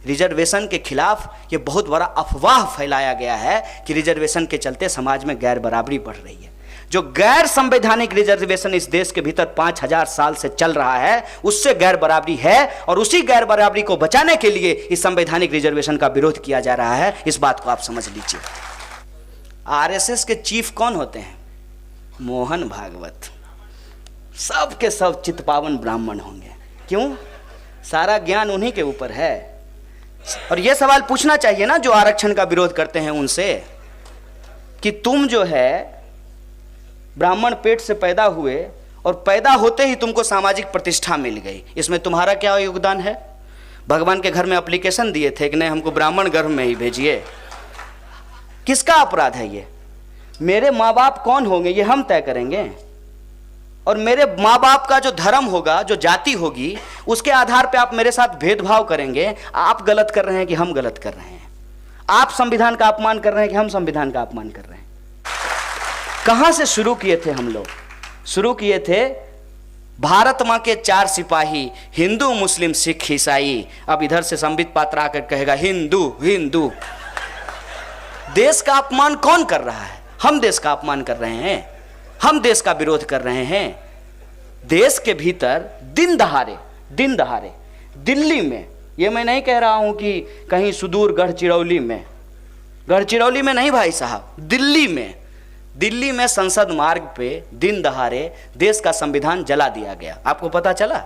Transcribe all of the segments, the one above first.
Reservation के खिलाफ ये बहुत बड़ा अफवाह फैलाया गया है कि रिजर्वेशन के चलते समाज में गैर बराबरी बढ़ रही है। जो गैर संवैधानिक रिजर्वेशन इस देश के भीतर 5000 साल से चल रहा है, उससे गैर बराबरी है और उसी गैर बराबरी को बचाने के लिए इस संवैधानिक रिजर्वेशन का विरोध किया जा रहा है। इस बात को आप समझ लीजिए। आरएसएस के चीफ कौन होते हैं? मोहन भागवत। सब के सब चित्पावन ब्राह्मण होंगे। क्यों? सारा ज्ञान उन्हीं के ऊपर है। और यह सवाल पूछना चाहिए ना जो आरक्षण का विरोध करते हैं उनसे, कि तुम जो है ब्राह्मण पेट से पैदा हुए और पैदा होते ही तुमको सामाजिक प्रतिष्ठा मिल गई, इसमें तुम्हारा क्या योगदान है? भगवान के घर में एप्लीकेशन दिए थे कि नहीं हमको ब्राह्मण गर्भ में ही भेजिए। किसका अपराध है ये? मेरे माँ बाप कौन होंगे ये हम तय करेंगे, और मेरे माँ बाप का जो धर्म होगा, जो जाति होगी, उसके आधार पे आप मेरे साथ भेदभाव करेंगे। आप गलत कर रहे हैं कि हम गलत कर रहे हैं? आप संविधान का अपमान कर रहे हैं कि हम संविधान का अपमान कर रहे हैं? कहां से शुरू किए थे हम लोग? शुरू किए थे भारत मां के 4 सिपाही, हिंदू मुस्लिम सिख ईसाई। अब इधर से संबित पात्रा आकर कहेगा हिंदू हिंदू। देश का अपमान कौन कर रहा है? हम देश का अपमान कर रहे हैं, हम देश का विरोध कर रहे हैं। देश के भीतर दिन दहाड़े दिल्ली में, ये मैं नहीं कह रहा हूं कि कहीं सुदूर गढ़चिरौली में नहीं भाई साहब, दिल्ली में संसद मार्ग पे दिन दहाड़े देश का संविधान जला दिया गया। आपको पता चला?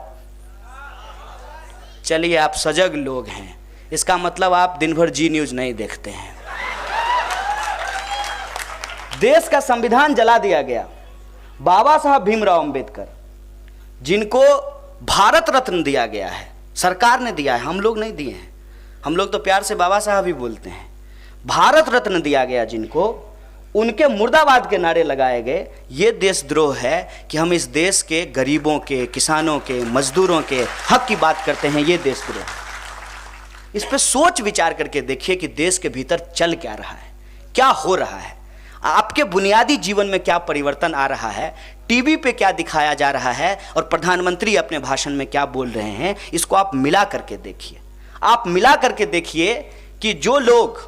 चलिए, आप सजग लोग हैं, इसका मतलब आप दिन भर जी न्यूज नहीं देखते हैं। देश का संविधान जला दिया गया। बाबा साहब भीमराव अंबेडकर, जिनको भारत रत्न दिया गया है, सरकार ने दिया है, हम लोग नहीं दिए हैं। हम लोग तो प्यार से बाबा साहब ही बोलते हैं। भारत रत्न दिया गया जिनको, उनके मुर्दाबाद के नारे लगाए गए। ये देशद्रोह है कि हम इस देश के गरीबों के, किसानों के, मजदूरों के हक की बात करते हैं। ये देशद्रोह। इस पर सोच विचार करके देखिए कि देश के भीतर चल क्या रहा है, क्या हो रहा है, आपके बुनियादी जीवन में क्या परिवर्तन आ रहा है, टीवी पे क्या दिखाया जा रहा है और प्रधानमंत्री अपने भाषण में क्या बोल रहे हैं। इसको आप मिला करके देखिए। आप मिला करके देखिए कि जो लोग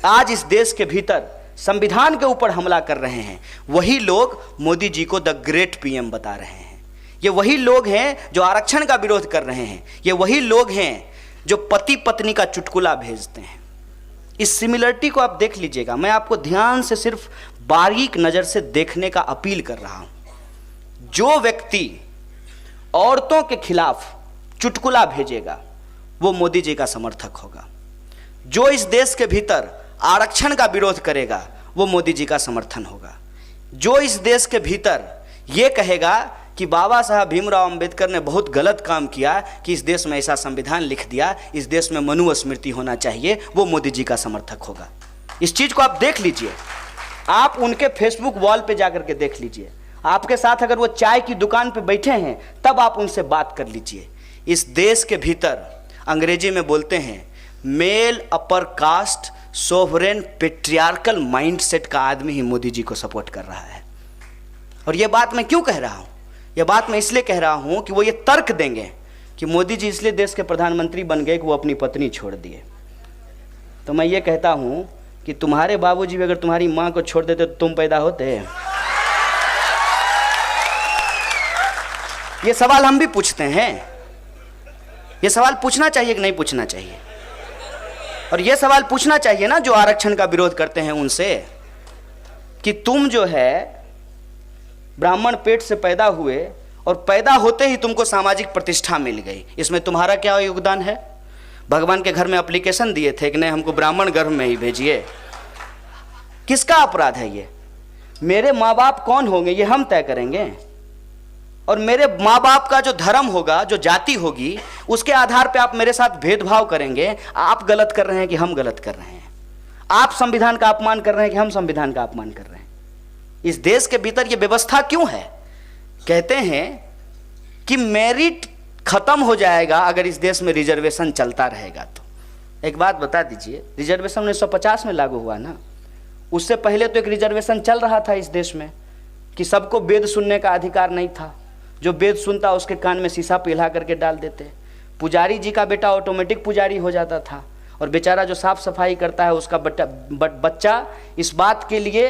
आज इस देश के भीतर संविधान के ऊपर हमला कर रहे हैं, वही लोग मोदी जी को द ग्रेट पीएम बता रहे हैं। ये वही लोग हैं जो आरक्षण का विरोध कर रहे हैं। ये वही लोग हैं जो पति पत्नी का चुटकुला भेजते हैं। इस सिमिलरिटी को आप देख लीजिएगा। मैं आपको ध्यान से सिर्फ बारीक नज़र से देखने का अपील कर रहा हूं। जो व्यक्ति औरतों के खिलाफ चुटकुला भेजेगा वो मोदी जी का समर्थक होगा। जो इस देश के भीतर आरक्षण का विरोध करेगा वो मोदी जी का समर्थन होगा। जो इस देश के भीतर ये कहेगा कि बाबा साहब भीमराव अंबेडकर ने बहुत गलत काम किया कि इस देश में ऐसा संविधान लिख दिया, इस देश में मनुस्मृति होना चाहिए, वो मोदी जी का समर्थक होगा। इस चीज़ को आप देख लीजिए। आप उनके फेसबुक वॉल पे जाकर के देख लीजिए। आपके साथ अगर वो चाय की दुकान पे बैठे हैं तब आप उनसे बात कर लीजिए। इस देश के भीतर अंग्रेजी में बोलते हैं male upper caste sovereign patriarchal mindset का आदमी ही मोदी जी को सपोर्ट कर रहा है। और ये बात मैं क्यों कह रहा हूँ? ये बात मैं इसलिए कह रहा हूँ कि वो ये तर्क देंगे कि मोदी जी इसलिए देश के प्रधानमंत्री बन गए कि वो अपनी पत्नी छोड़ दिए। तो मैं ये कहता हूँ कि तुम्हारे बाबूजी भी अगर तुम्हारी माँ को छोड़ देते तो तुम पैदा होते? ये सवाल हम भी पूछते हैं। ये सवाल पूछना चाहिए कि नहीं पूछना चाहिए? और ये सवाल पूछना चाहिए ना जो आरक्षण का विरोध करते हैं उनसे, कि तुम जो है ब्राह्मण पेट से पैदा हुए और पैदा होते ही तुमको सामाजिक प्रतिष्ठा मिल गई, इसमें तुम्हारा क्या योगदान है? भगवान के घर में एप्लीकेशन दिए थे कि नहीं हमको ब्राह्मण गर्भ में ही भेजिए। किसका अपराध है ये? मेरे माँ बाप कौन होंगे ये हम तय करेंगे, और मेरे माँ बाप का जो धर्म होगा, जो जाति होगी, उसके आधार पे आप मेरे साथ भेदभाव करेंगे। आप गलत कर रहे हैं कि हम गलत कर रहे हैं? आप संविधान का अपमान कर रहे हैं कि हम संविधान का अपमान कर रहे हैं? इस देश के भीतर ये व्यवस्था क्यों है? कहते हैं कि मेरिट खत्म हो जाएगा अगर इस देश में रिजर्वेशन चलता रहेगा। तो एक बात बता दीजिए, रिजर्वेशन 1950 में लागू हुआ ना, उससे पहले तो एक रिजर्वेशन चल रहा था इस देश में कि सबको वेद सुनने का अधिकार नहीं था। जो वेद सुनता उसके कान में शीशा पिघला करके डाल देते। पुजारी जी का बेटा ऑटोमेटिक पुजारी हो जाता था। और बेचारा जो साफ सफाई करता है उसका बच्चा इस बात के लिए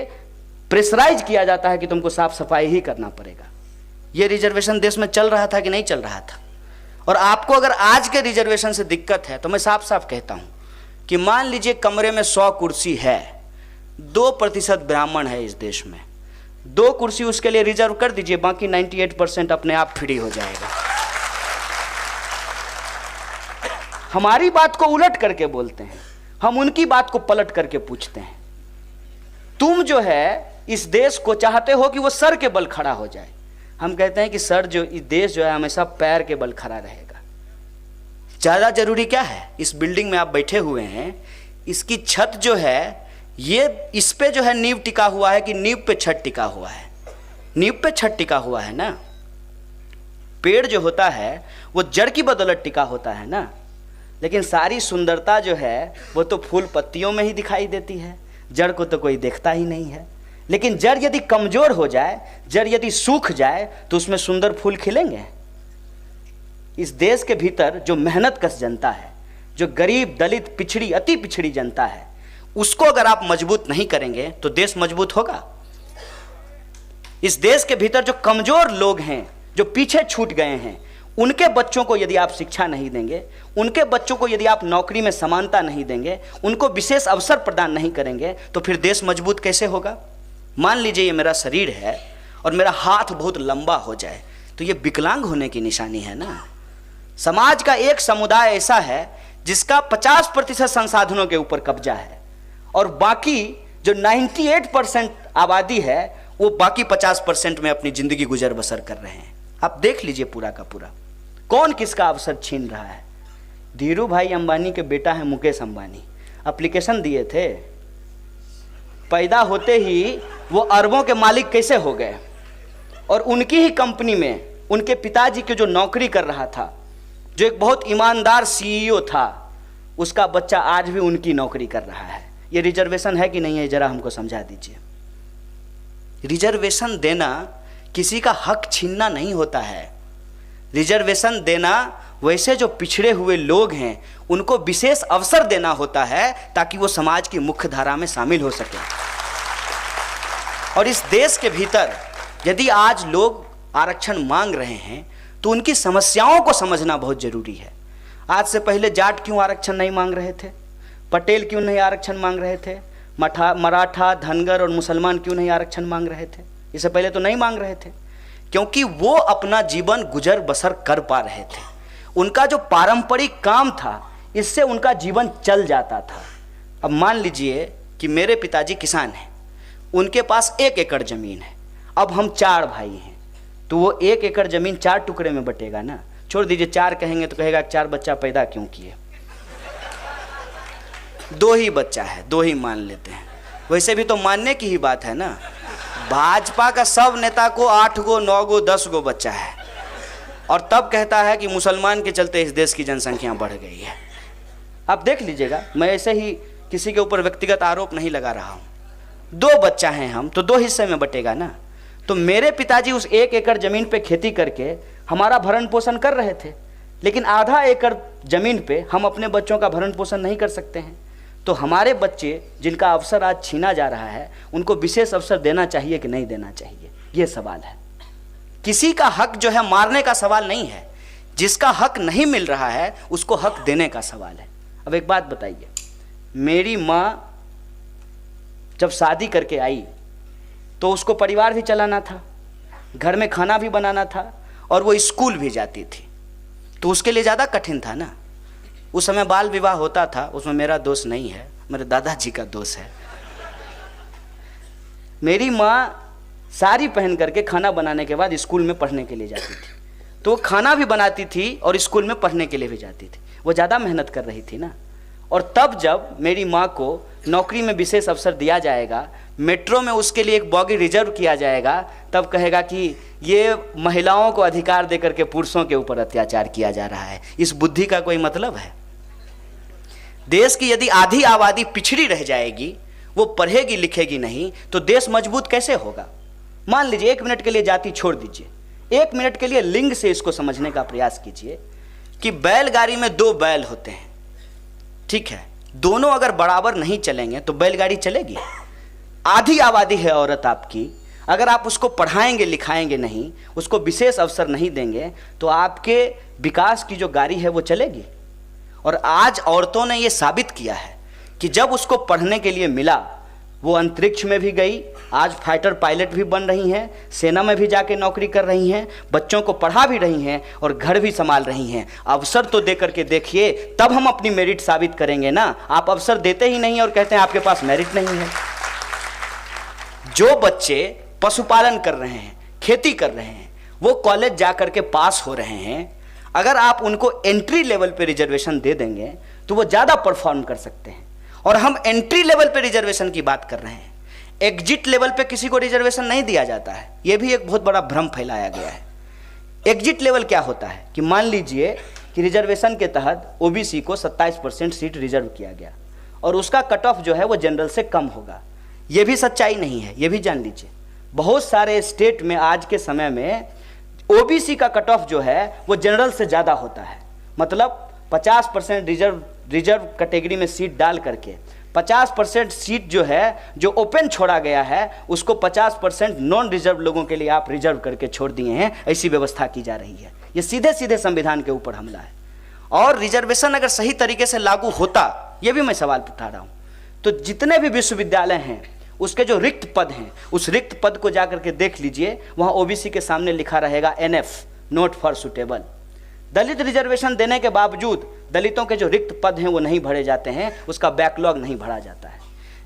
प्रेशराइज किया जाता है कि तुमको साफ सफाई ही करना पड़ेगा। ये रिजर्वेशन देश में चल रहा था कि नहीं चल रहा था? और आपको अगर आज के रिजर्वेशन से दिक्कत है तो मैं साफ साफ कहता हूं कि मान लीजिए कमरे में 100 कुर्सी है, 2% ब्राह्मण है इस देश में, 2 कुर्सी उसके लिए रिजर्व कर दीजिए, बाकी 98% अपने आप फ्री हो जाएगा। हमारी बात को उलट करके बोलते हैं, हम उनकी बात को पलट करके पूछते हैं। तुम जो है इस देश को चाहते हो कि वो सर के बल खड़ा हो जाए, हम कहते हैं कि सर जो इस देश जो है हमेशा पैर के बल खड़ा रहेगा। ज़्यादा जरूरी क्या है? इस बिल्डिंग में आप बैठे हुए हैं, इसकी छत जो है ये इस पे जो है नींव टिका हुआ है कि नींव पे छत टिका हुआ है? नींव पे छत टिका हुआ है ना। पेड़ जो होता है वो जड़ की बदौलत टिका होता है ना, लेकिन सारी सुंदरता जो है वो तो फूल पत्तियों में ही दिखाई देती है, जड़ को तो कोई देखता ही नहीं है। लेकिन जड़ यदि कमजोर हो जाए, जड़ यदि सूख जाए तो उसमें सुंदर फूल खिलेंगे। इस देश के भीतर जो मेहनत कश जनता है, जो गरीब दलित पिछड़ी अति पिछड़ी जनता है, उसको अगर आप मजबूत नहीं करेंगे तो देश मजबूत होगा? इस देश के भीतर जो कमजोर लोग हैं, जो पीछे छूट गए हैं, उनके बच्चों को यदि आप शिक्षा नहीं देंगे, उनके बच्चों को यदि आप नौकरी में समानता नहीं देंगे, उनको विशेष अवसर प्रदान नहीं करेंगे तो फिर देश मजबूत कैसे होगा? मान लीजिए ये मेरा शरीर है और मेरा हाथ बहुत लंबा हो जाए तो ये विकलांग होने की निशानी है ना। समाज का एक समुदाय ऐसा है जिसका 50% संसाधनों के ऊपर कब्जा है और बाकी जो 98% आबादी है वो बाकी 50% में अपनी जिंदगी गुजर बसर कर रहे हैं। आप देख लीजिए पूरा का पूरा कौन किसका अवसर छीन रहा है। धीरू भाई अंबानी के बेटा है मुकेश अंबानी, एप्लीकेशन दिए थे, पैदा होते ही वो अरबों के मालिक कैसे हो गए। और उनकी ही कंपनी में उनके पिताजी के जो नौकरी कर रहा था, जो एक बहुत ईमानदार सीईओ था, उसका बच्चा आज भी उनकी नौकरी कर रहा है। ये रिजर्वेशन है कि नहीं है, जरा हमको समझा दीजिए। रिजर्वेशन देना किसी का हक छीनना नहीं होता है। रिजर्वेशन देना वैसे जो पिछड़े हुए लोग हैं उनको विशेष अवसर देना होता है ताकि वो समाज की मुख्य धारा में शामिल हो सके। और इस देश के भीतर यदि आज लोग आरक्षण मांग रहे हैं तो उनकी समस्याओं को समझना बहुत जरूरी है। आज से पहले जाट क्यों आरक्षण नहीं मांग रहे थे? पटेल क्यों नहीं आरक्षण मांग रहे थे? मराठा, धनगर और मुसलमान क्यों नहीं आरक्षण मांग रहे थे? इससे पहले तो नहीं मांग रहे थे, क्योंकि वो अपना जीवन गुजर बसर कर पा रहे थे। उनका जो पारंपरिक काम था इससे उनका जीवन चल जाता था। अब मान लीजिए कि मेरे पिताजी किसान हैं, उनके पास 1 एकड़ जमीन है, अब हम 4 भाई हैं, तो वो 1 एकड़ जमीन 4 टुकड़े में बटेगा ना। छोड़ दीजिए 4 कहेंगे तो कहेगा 4 बच्चा पैदा क्यों किए, 2 ही बच्चा है, 2 ही मान लेते हैं। वैसे भी तो मानने की ही बात है ना। भाजपा का सब नेता को 8 गो 9 गो 10 गो बच्चा है और तब कहता है कि मुसलमान के चलते इस देश की जनसंख्या बढ़ गई है। आप देख लीजिएगा, मैं ऐसे ही किसी के ऊपर व्यक्तिगत आरोप नहीं लगा रहा हूँ। 2 बच्चा हैं हम तो 2 हिस्से में बटेगा ना। तो मेरे पिताजी उस 1 एकड़ जमीन पे खेती करके हमारा भरण पोषण कर रहे थे, लेकिन आधा एकड़ जमीन पे हम अपने बच्चों का भरण पोषण नहीं कर सकते हैं। तो हमारे बच्चे जिनका अवसर आज छीना जा रहा है उनको विशेष अवसर देना चाहिए कि नहीं देना चाहिए, ये सवाल है। किसी का हक जो है मारने का सवाल नहीं है, जिसका हक नहीं मिल रहा है उसको हक देने का सवाल है। अब एक बात बताइए, मेरी माँ जब शादी करके आई तो उसको परिवार भी चलाना था, घर में खाना भी बनाना था और वो स्कूल भी जाती थी, तो उसके लिए ज़्यादा कठिन था ना। उस समय बाल विवाह होता था, उसमें मेरा दोष नहीं है, मेरे दादाजी का दोष है। मेरी माँ साड़ी पहन करके खाना बनाने के बाद स्कूल में पढ़ने के लिए जाती थी, तो वो खाना भी बनाती थी और स्कूल में पढ़ने के लिए भी जाती थी। वो ज़्यादा मेहनत कर रही थी ना। और तब जब मेरी माँ को नौकरी में विशेष अवसर दिया जाएगा, मेट्रो में उसके लिए एक बॉगी रिजर्व किया जाएगा, तब कहेगा कि ये महिलाओं को अधिकार देकर के पुरुषों के ऊपर अत्याचार किया जा रहा है। इस बुद्धि का कोई मतलब है? देश की यदि आधी आबादी पिछड़ी रह जाएगी, वो पढ़ेगी लिखेगी नहीं, तो देश मजबूत कैसे होगा? मान लीजिए 1 मिनट के लिए जाति छोड़ दीजिए, 1 मिनट के लिए लिंग से इसको समझने का प्रयास कीजिए कि बैलगाड़ी में 2 बैल होते हैं, ठीक है, दोनों अगर बराबर नहीं चलेंगे तो बैलगाड़ी चलेगी? आधी आबादी है औरत आपकी, अगर आप उसको पढ़ाएंगे लिखाएंगे नहीं, उसको विशेष अवसर नहीं देंगे, तो आपके विकास की जो गाड़ी है वो चलेगी। और आज औरतों ने ये साबित किया है कि जब उसको पढ़ने के लिए मिला, वो अंतरिक्ष में भी गई, आज फाइटर पायलट भी बन रही हैं, सेना में भी जाके नौकरी कर रही हैं, बच्चों को पढ़ा भी रही हैं और घर भी संभाल रही हैं। अवसर तो दे करके देखिए, तब हम अपनी मेरिट साबित करेंगे ना। आप अवसर देते ही नहीं और कहते हैं आपके पास मेरिट नहीं है। जो बच्चे पशुपालन कर रहे हैं, खेती कर रहे हैं, वो कॉलेज जा करके पास हो रहे हैं, अगर आप उनको एंट्री लेवल पे रिजर्वेशन दे देंगे तो वो ज़्यादा परफॉर्म कर सकते हैं। और हम एंट्री लेवल पे रिजर्वेशन की बात कर रहे हैं, एग्जिट लेवल पे किसी को रिजर्वेशन नहीं दिया जाता है। ये भी एक बहुत बड़ा भ्रम फैलाया गया है। एग्जिट लेवल क्या होता है कि मान लीजिए कि रिजर्वेशन के तहत ओबीसी को 27% सीट रिजर्व किया गया और उसका कट ऑफ जो है वो जनरल से कम होगा। ये भी सच्चाई नहीं है, ये भी जान लीजिए। बहुत सारे स्टेट में आज के समय में ओबीसी का कट ऑफ जो है वो जनरल से ज़्यादा होता है। मतलब 50% रिजर्व कैटेगरी में सीट डाल करके 50% सीट जो है, जो ओपन छोड़ा गया है, उसको 50% नॉन रिजर्व लोगों के लिए आप रिजर्व करके छोड़ दिए हैं। ऐसी व्यवस्था की जा रही है। ये सीधे सीधे संविधान के ऊपर हमला है। और रिजर्वेशन अगर सही तरीके से लागू होता, ये भी मैं सवाल उठा रहा हूँ, तो जितने भी विश्वविद्यालय हैं उसके जो रिक्त पद हैं, उस रिक्त पद को जाकर के देख लीजिए, वहाँ ओबीसी के सामने लिखा रहेगा NF, not for suitable. Dalit reservation देने के बावजूद दलितों के जो रिक्त पद हैं वो नहीं भरे जाते हैं, उसका बैकलॉग नहीं भरा जाता है।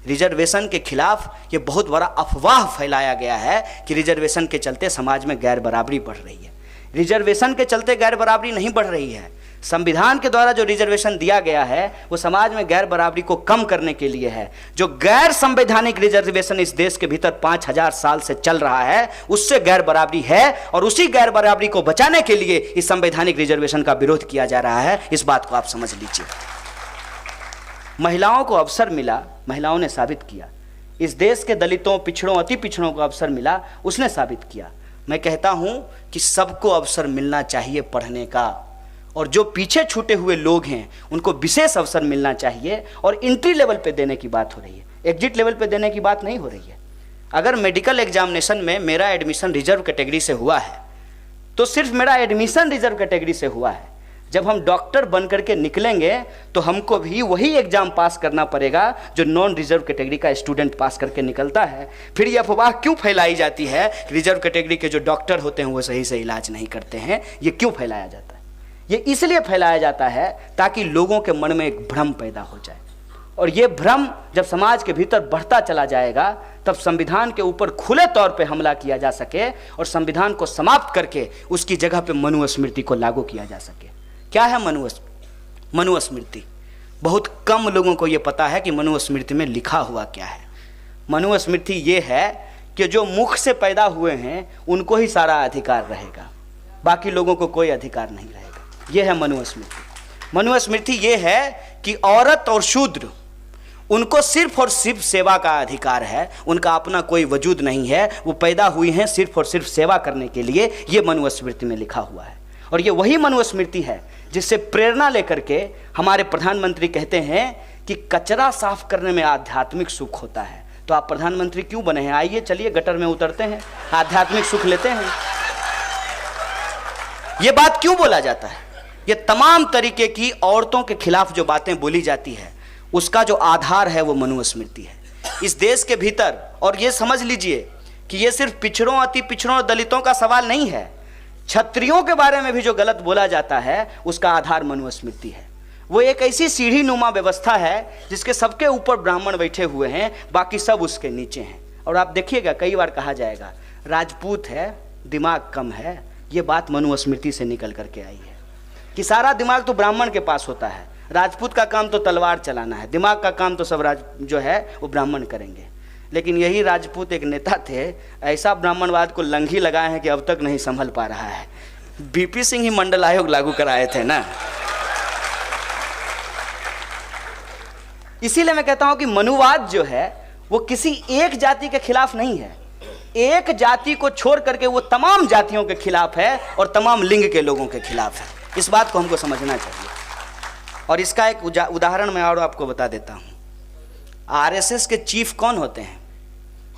रिजर्वेशन के खिलाफ ये बहुत बड़ा अफवाह फैलाया गया है कि रिजर्वेशन के चलते समाज में गैर बराबरी बढ़ रही है। रिजर्वेशन के चलते गैर बराबरी नहीं बढ़ रही है। संविधान के द्वारा जो रिजर्वेशन दिया गया है वो समाज में गैर बराबरी को कम करने के लिए है। जो गैर संवैधानिक रिजर्वेशन इस देश के भीतर 5000 साल से चल रहा है, उससे गैर बराबरी है और उसी गैर बराबरी को बचाने के लिए इस संवैधानिक रिजर्वेशन का विरोध किया जा रहा है। इस बात को आप समझ लीजिए। महिलाओं को अवसर मिला, महिलाओं ने साबित किया। इस देश के दलितों, पिछड़ों, अति पिछड़ों को अवसर मिला, उसने साबित किया। मैं कहता हूं कि सबको अवसर मिलना चाहिए पढ़ने का, और जो पीछे छूटे हुए लोग हैं उनको विशेष अवसर मिलना चाहिए। और एंट्री लेवल पे देने की बात हो रही है, एग्जिट लेवल पे देने की बात नहीं हो रही है। अगर मेडिकल एग्जामिनेशन में मेरा एडमिशन रिजर्व कैटेगरी से हुआ है तो सिर्फ मेरा एडमिशन रिजर्व कैटेगरी से हुआ है। जब हम डॉक्टर बन करके निकलेंगे तो हमको भी वही एग्जाम पास करना पड़ेगा जो नॉन रिजर्व कैटेगरी का स्टूडेंट पास करके निकलता है। फिर ये अफवाह क्यों फैलाई जाती है रिजर्व कैटेगरी के जो डॉक्टर होते हैं वो सही से इलाज नहीं करते हैं? ये क्यों फैलाया जाता है? ये इसलिए फैलाया जाता है ताकि लोगों के मन में एक भ्रम पैदा हो जाए। और ये भ्रम जब समाज के भीतर बढ़ता चला जाएगा तब संविधान के ऊपर खुले तौर पे हमला किया जा सके और संविधान को समाप्त करके उसकी जगह पे मनुस्मृति को लागू किया जा सके। क्या है मनुस्मृति? बहुत कम लोगों को ये पता है कि मनुस्मृति में लिखा हुआ क्या है। मनुस्मृति ये है कि जो मुख से पैदा हुए हैं उनको ही सारा अधिकार रहेगा, बाकी लोगों को कोई अधिकार नहीं रहेगा। ये है मनुस्मृति। मनुस्मृति ये है कि औरत और शूद्र, उनको सिर्फ और सिर्फ सेवा का अधिकार है, उनका अपना कोई वजूद नहीं है, वो पैदा हुई हैं सिर्फ और सिर्फ सेवा करने के लिए। ये मनुस्मृति में लिखा हुआ है। और ये वही मनुस्मृति है जिससे प्रेरणा लेकर के हमारे प्रधानमंत्री कहते हैं कि कचरा साफ करने में आध्यात्मिक सुख होता है। तो आप प्रधानमंत्री क्यों बने हैं? आइए चलिए गटर में उतरते हैं, आध्यात्मिक सुख लेते हैं। ये बात क्यों बोला जाता है? ये तमाम तरीके की औरतों के खिलाफ जो बातें बोली जाती है उसका जो आधार है वो मनुस्मृति है इस देश के भीतर। और ये समझ लीजिए कि ये सिर्फ पिछड़ों, अति पिछड़ों और दलितों का सवाल नहीं है। क्षत्रियों के बारे में भी जो गलत बोला जाता है उसका आधार मनुस्मृति है। वो एक ऐसी सीढ़ी नुमा व्यवस्था है जिसके सबके ऊपर ब्राह्मण बैठे हुए हैं, बाकी सब उसके नीचे हैं। और आप देखिएगा कई बार कहा जाएगा राजपूत है, दिमाग कम है। ये बात मनुस्मृति से निकल करके आई है कि सारा दिमाग तो ब्राह्मण के पास होता है, राजपूत का काम तो तलवार चलाना है, दिमाग का काम तो सब जो है वो ब्राह्मण करेंगे। लेकिन यही राजपूत एक नेता थे, ऐसा ब्राह्मणवाद को लंघी लगाए हैं कि अब तक नहीं संभल पा रहा है। बीपी सिंह ही मंडल आयोग लागू कराए थे ना। इसीलिए मैं कहता हूं कि मनुवाद जो है वो किसी एक जाति के खिलाफ नहीं है, एक जाति को छोड़ करके वो तमाम जातियों के खिलाफ है और तमाम लिंग के लोगों के खिलाफ है। इस बात को हमको समझना चाहिए। और इसका एक उदाहरण मैं और आपको बता देता हूँ। आरएसएस के चीफ कौन होते हैं?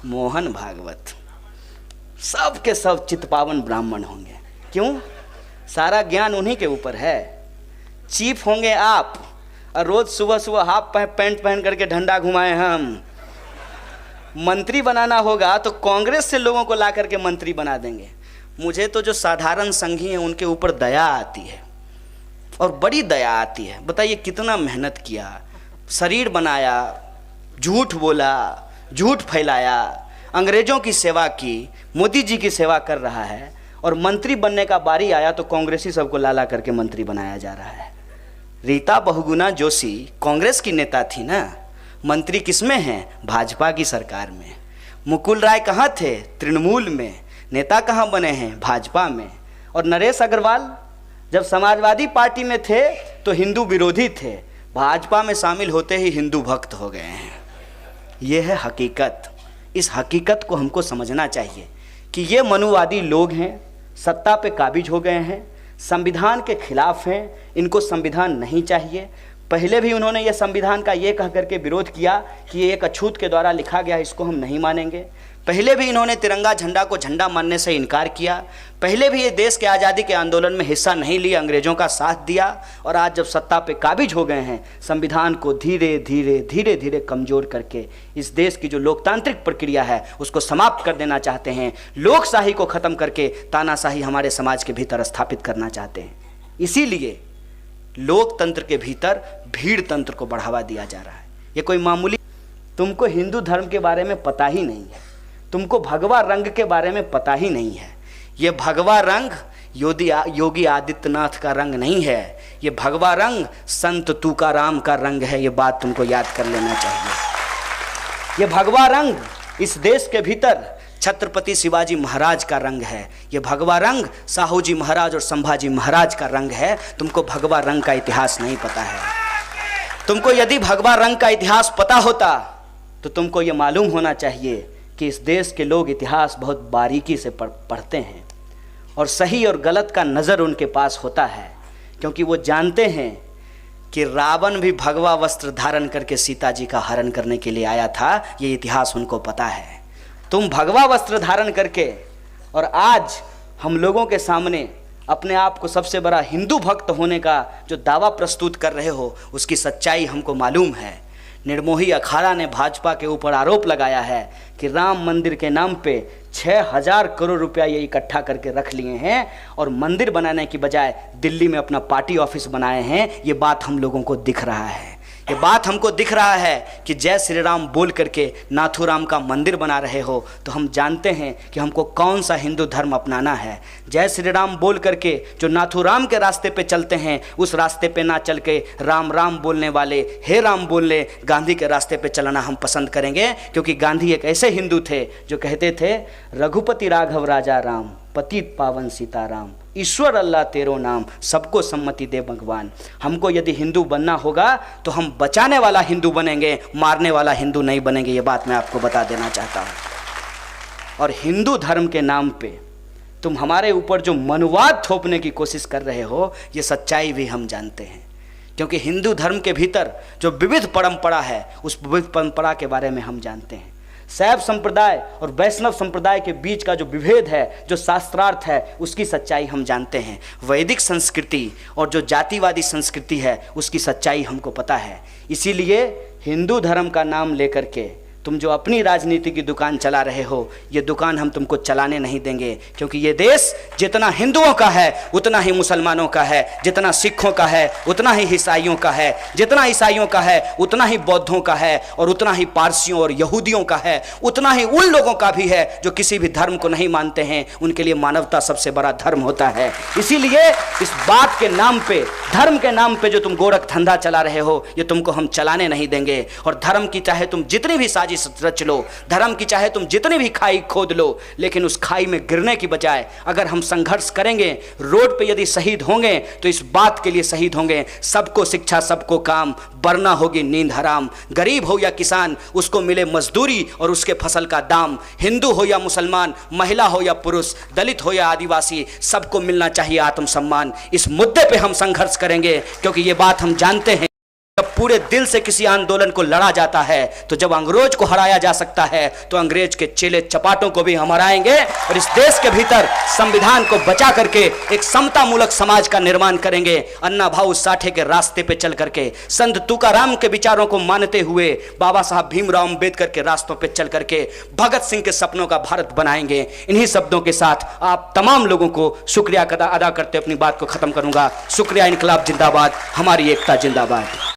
मोहन भागवत। सब के सब चित्पावन ब्राह्मण होंगे। क्यों? सारा ज्ञान उन्हीं के ऊपर है। चीफ होंगे आप, और रोज सुबह सुबह हाफ पैंट पहन करके डंडा घुमाए हम। मंत्री बनाना होगा तो कांग्रेस से लोगों को ला करके मंत्री बना देंगे। मुझे तो जो साधारण संघी हैं उनके ऊपर दया आती है, और बड़ी दया आती है। बताइए कितना मेहनत किया, शरीर बनाया, झूठ बोला, झूठ फैलाया, अंग्रेजों की सेवा की, मोदी जी की सेवा कर रहा है, और मंत्री बनने का बारी आया तो कांग्रेसी सबको लाला करके मंत्री बनाया जा रहा है। रीता बहुगुणा जोशी कांग्रेस की नेता थी ना, मंत्री किसमें हैं? भाजपा की सरकार में। मुकुल राय कहाँ थे? तृणमूल में। नेता कहाँ बने हैं? भाजपा में। और नरेश अग्रवाल जब समाजवादी पार्टी में थे तो हिंदू विरोधी थे, भाजपा में शामिल होते ही हिंदू भक्त हो गए हैं। ये है हकीकत। इस हकीकत को हमको समझना चाहिए कि ये मनुवादी लोग हैं, सत्ता पे काबिज हो गए हैं, संविधान के खिलाफ हैं, इनको संविधान नहीं चाहिए। पहले भी उन्होंने ये संविधान का ये कह करके विरोध किया कि ये एक अछूत के द्वारा लिखा गया, इसको हम नहीं मानेंगे। पहले भी इन्होंने तिरंगा झंडा को झंडा मानने से इनकार किया। पहले भी ये देश के आज़ादी के आंदोलन में हिस्सा नहीं लिया, अंग्रेज़ों का साथ दिया। और आज जब सत्ता पे काबिज हो गए हैं, संविधान को धीरे धीरे धीरे धीरे कमज़ोर करके इस देश की जो लोकतांत्रिक प्रक्रिया है उसको समाप्त कर देना चाहते हैं। लोकशाही को ख़त्म करके तानाशाही हमारे समाज के भीतर स्थापित करना चाहते हैं। इसीलिए लोकतंत्र के भीतर भीड़ तंत्र को बढ़ावा दिया जा रहा है। ये कोई मामूली, तुमको हिंदू धर्म के बारे में पता ही नहीं है, तुमको भगवा रंग के बारे में पता ही नहीं है। ये भगवा रंग योगी आदित्यनाथ का रंग नहीं है, ये भगवा रंग संत तुकाराम का रंग है। ये बात तुमको याद कर लेना चाहिए। ये भगवा रंग इस देश के भीतर छत्रपति शिवाजी महाराज का रंग है। ये भगवा रंग साहू जी महाराज और संभाजी महाराज का रंग है। तुमको भगवा रंग का इतिहास नहीं पता है। तुमको यदि भगवा रंग का इतिहास पता होता तो तुमको ये मालूम होना चाहिए कि इस देश के लोग इतिहास बहुत बारीकी से पढ़ते हैं, और सही और गलत का नज़र उनके पास होता है, क्योंकि वो जानते हैं कि रावण भी भगवा वस्त्र धारण करके सीता जी का हरण करने के लिए आया था। ये इतिहास उनको पता है। तुम भगवा वस्त्र धारण करके और आज हम लोगों के सामने अपने आप को सबसे बड़ा हिंदू भक्त होने का जो दावा प्रस्तुत कर रहे हो, उसकी सच्चाई हमको मालूम है। निर्मोही अखाड़ा ने भाजपा के ऊपर आरोप लगाया है कि राम मंदिर के नाम पे 6000 करोड़ रुपया ये इकट्ठा करके रख लिए हैं, और मंदिर बनाने की बजाय दिल्ली में अपना पार्टी ऑफिस बनाए हैं। ये बात हम लोगों को दिख रहा है। ये बात हमको दिख रहा है कि जय श्री राम बोल करके नाथूराम का मंदिर बना रहे हो, तो हम जानते हैं कि हमको कौन सा हिंदू धर्म अपनाना है। जय श्री राम बोल करके जो नाथूराम के रास्ते पे चलते हैं, उस रास्ते पे ना चल के राम राम बोलने वाले, हे राम बोलने गांधी के रास्ते पे चलना हम पसंद करेंगे। क्योंकि गांधी एक ऐसे हिंदू थे जो कहते थे, रघुपति राघव राजा राम, पतित पावन सीताराम, ईश्वर अल्लाह तेरो नाम, सबको सम्मति दे भगवान। हमको यदि हिंदू बनना होगा तो हम बचाने वाला हिंदू बनेंगे, मारने वाला हिंदू नहीं बनेंगे। ये बात मैं आपको बता देना चाहता हूँ। और हिंदू धर्म के नाम पे तुम हमारे ऊपर जो मनुवाद थोपने की कोशिश कर रहे हो, ये सच्चाई भी हम जानते हैं। क्योंकि हिंदू धर्म के भीतर जो विविध परंपरा है, उस विविध परंपरा के बारे में हम जानते हैं। शैव संप्रदाय और वैष्णव संप्रदाय के बीच का जो विभेद है, जो शास्त्रार्थ है, उसकी सच्चाई हम जानते हैं। वैदिक संस्कृति और जो जातिवादी संस्कृति है, उसकी सच्चाई हमको पता है। इसीलिए हिंदू धर्म का नाम लेकर के तुम जो अपनी राजनीति की दुकान चला रहे हो, ये दुकान हम तुमको चलाने नहीं देंगे। क्योंकि ये देश जितना हिंदुओं का है उतना ही मुसलमानों का है, जितना सिखों का है उतना ही ईसाइयों का है, जितना ईसाइयों का है उतना ही बौद्धों का है, और उतना ही पारसियों और यहूदियों का है, उतना ही उन लोगों का भी है जो किसी भी धर्म को नहीं मानते हैं। उनके लिए मानवता सबसे बड़ा धर्म होता है। इसीलिए इस बात के नाम पे, धर्म के नाम पे जो तुम गोरख धंधा चला रहे हो, ये तुमको हम चलाने नहीं देंगे। और धर्म की चाहे तुम जितनी भी साजिश रच लो। धर्म की चाहे तुम जितनी भी खाई खोद लो, लेकिन उस खाई में गिरने की बजाय अगर हम संघर्ष करेंगे, रोड पे यदि शहीद होंगे तो इस बात के लिए शहीद होंगे, सबको शिक्षा सबको काम, वरना होगी नींद हराम। गरीब हो या किसान, उसको मिले मजदूरी और उसके फसल का दाम। हिंदू हो या मुसलमान, महिला हो या पुरुष, दलित हो या आदिवासी, सबको मिलना चाहिए आत्मसम्मान। इस मुद्दे पे हम संघर्ष करेंगे, क्योंकि ये बात हम जानते हैं, जब पूरे दिल से किसी आंदोलन को लड़ा जाता है, तो जब अंग्रेज को हराया जा सकता है, तो अंग्रेज के चेले चपाटों को भी हम हराएंगे और इस देश के भीतर संविधान को बचा करके एक समता मूलक समाज का निर्माण करेंगे। अन्ना भाऊ साठे के रास्ते पे चल करके, संत तुकाराम के विचारों को मानते हुए, बाबा साहब भीमराव अंबेडकर के रास्तों पे चल करके भगत सिंह के सपनों का भारत बनाएंगे। इन्हीं शब्दों के साथ आप तमाम लोगों को शुक्रिया अदा करते अपनी बात को खत्म करूंगा। शुक्रिया। इनकलाब जिंदाबाद, हमारी एकता जिंदाबाद।